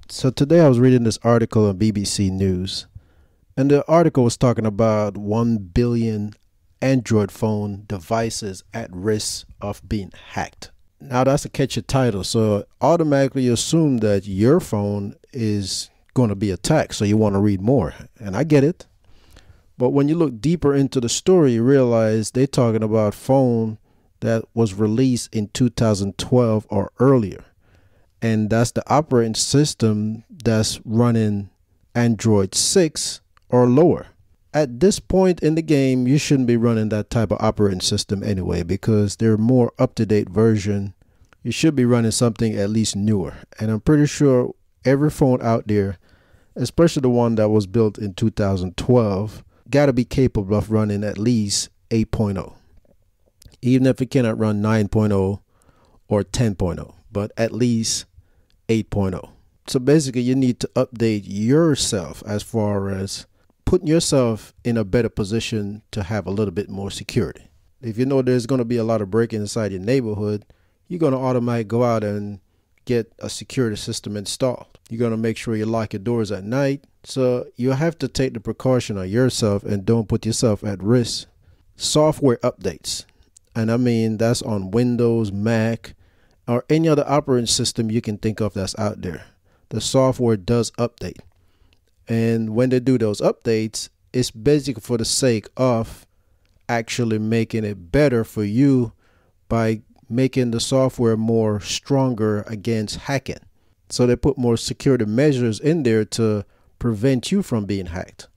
So today I was reading this article on BBC News, and the article was talking about 1 billion Android phone devices at risk of being hacked. Now that's a catchy title, so automatically you assume that your phone is going to be attacked, so you want to read more, and I get it. But when you look deeper into the story, you realize they're talking about phone that was released in 2012 or earlier. And that's the operating system that's running Android 6 or lower. At this point in the game, you shouldn't be running that type of operating system anyway, because they're more up-to-date version. You should be running something at least newer. And I'm pretty sure every phone out there, especially the one that was built in 2012, got to be capable of running at least 8.0. Even if it cannot run 9.0 or 10.0, but at least 8.0. So basically you need to update yourself as far as putting yourself in a better position to have a little bit more security. If you know there's going to be a lot of breaking inside your neighborhood, you're going to automatically go out and get a security system installed. You're going to make sure you lock your doors at night. So you have to take the precaution on yourself and don't put yourself at risk. Software updates. And I mean, that's on Windows, Mac, or any other operating system you can think of that's out there. The software does update. And when they do those updates, it's basically for the sake of actually making it better for you by making the software more stronger against hacking. So they put more security measures in there to prevent you from being hacked.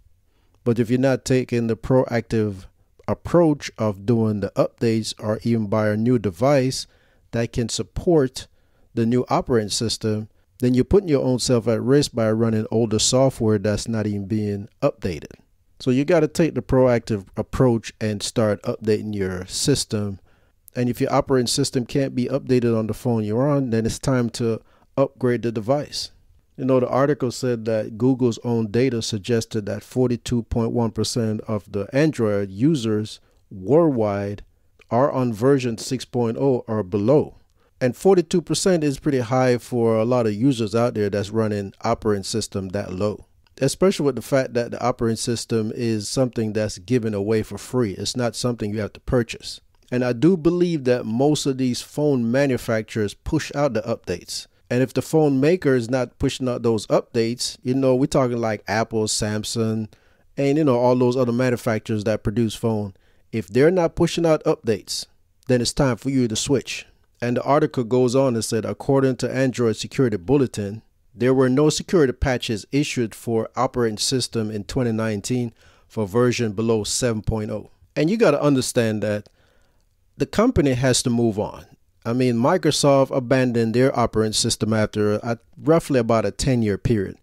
But if you're not taking the proactive approach of doing the updates or even buy a new device that can support the new operating system, then you're putting your own self at risk by running older software that's not even being updated. So you got to take the proactive approach and start updating your system. And if your operating system can't be updated on the phone you're on, then it's time to upgrade the device. You know, the article said that Google's own data suggested that 42.1% of the Android users worldwide are on version 6.0 or below. And 42% is pretty high for a lot of users out there that's running operating system that low. Especially with the fact that the operating system is something that's given away for free. It's not something you have to purchase. And I do believe that most of these phone manufacturers push out the updates. And if the phone maker is not pushing out those updates, you know, we're talking like Apple, Samsung, and, you know, all those other manufacturers that produce phone. If they're not pushing out updates, then it's time for you to switch. And the article goes on and said, according to Android Security Bulletin, there were no security patches issued for operating system in 2019 for version below 7.0. And you got to understand that the company has to move on. I mean, Microsoft abandoned their operating system after roughly about a 10-year period.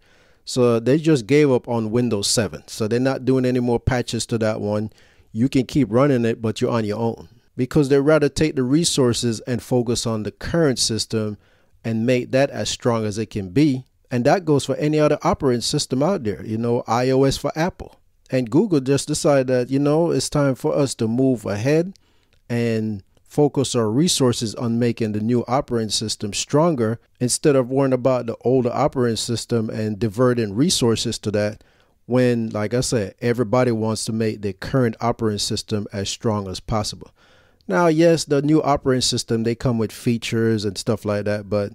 So they just gave up on Windows 7. So they're not doing any more patches to that one. You can keep running it, but you're on your own. Because they'd rather take the resources and focus on the current system and make that as strong as it can be. And that goes for any other operating system out there, you know, iOS for Apple. And Google just decided that, you know, it's time for us to move ahead and focus our resources on making the new operating system stronger instead of worrying about the older operating system and diverting resources to that when, like I said, everybody wants to make the current operating system as strong as possible. Now, yes, the new operating system, they come with features and stuff like that, but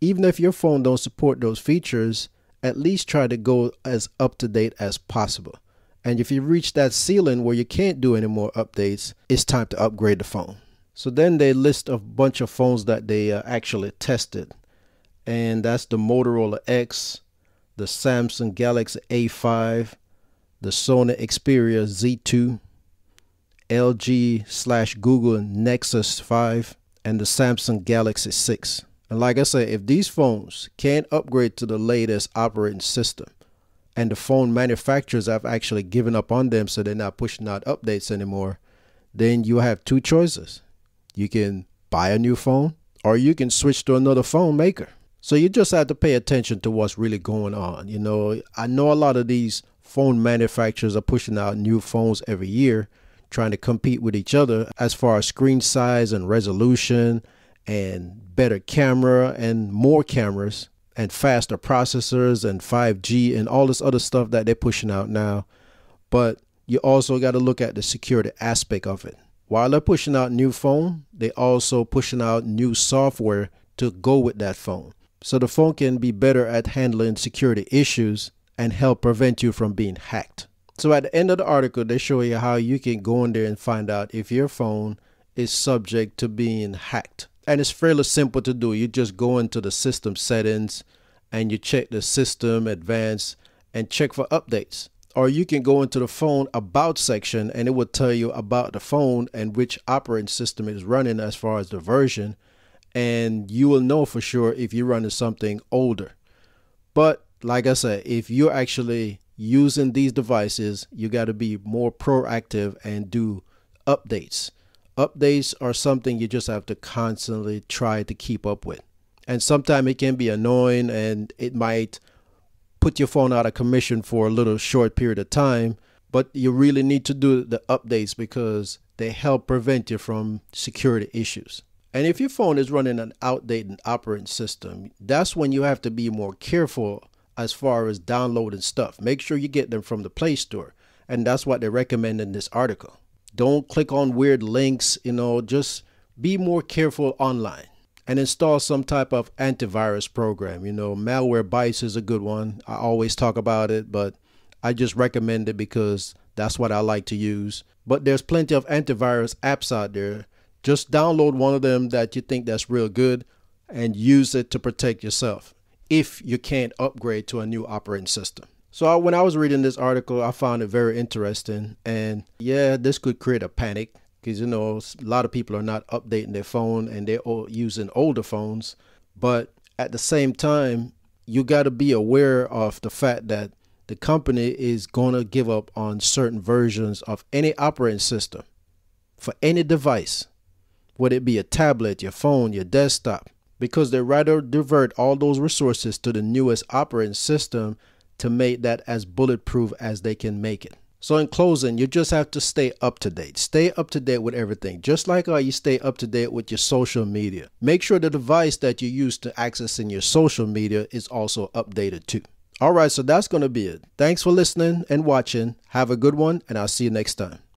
even if your phone don't support those features, at least try to go as up to date as possible. And if you reach that ceiling where you can't do any more updates, it's time to upgrade the phone. So then they list a bunch of phones that they actually tested. And that's the Motorola X, the Samsung Galaxy A5, the Sony Xperia Z2, LG/Google Nexus 5, and the Samsung Galaxy 6. And like I said, if these phones can't upgrade to the latest operating system, and the phone manufacturers have actually given up on them so they're not pushing out updates anymore, then you have two choices. You can buy a new phone or you can switch to another phone maker. So you just have to pay attention to what's really going on. You know, I know a lot of these phone manufacturers are pushing out new phones every year, trying to compete with each other as far as screen size and resolution and better camera and more cameras. and faster processors and 5G and all this other stuff that they're pushing out now. But you also got to look at the security aspect of it. While they're pushing out new phone, they also pushing out new software to go with that phone. So the phone can be better at handling security issues and help prevent you from being hacked. So at the end of the article, they show you how you can go in there and find out if your phone is subject to being hacked. And it's fairly simple to do. You just go into the system settings and you check the system advanced and check for updates. Or you can go into the phone about section and it will tell you about the phone and which operating system is running as far as the version. And you will know for sure if you're running something older. But like I said, if you're actually using these devices, you got to be more proactive and do updates. Updates are something you just have to constantly try to keep up with. And sometimes it can be annoying and it might put your phone out of commission for a little short period of time, but you really need to do the updates because they help prevent you from security issues. And if your phone is running an outdated operating system, that's when you have to be more careful as far as downloading stuff. Make sure you get them from the Play Store. And that's what they recommend in this article. Don't click on weird links, just be more careful online and install some type of antivirus program. Malwarebytes is a good one. I always talk about it, but I just recommend it because that's what I like to use. But there's plenty of antivirus apps out there. Just download one of them that you think that's real good and use it to protect yourself if you can't upgrade to a new operating system. So when I was reading this article, I found it very interesting. And yeah, this could create a panic because, a lot of people are not updating their phone and they're using older phones. But at the same time, you got to be aware of the fact that the company is going to give up on certain versions of any operating system for any device, whether it be a tablet, your phone, your desktop, because they rather divert all those resources to the newest operating system to make that as bulletproof as they can make it. So in closing, you just have to stay up to date. Stay up to date with everything, just like how you stay up to date with your social media. Make sure the device that you use to accessing your social media is also updated too. All right, so that's going to be it. Thanks for listening and watching. Have a good one, and I'll see you next time.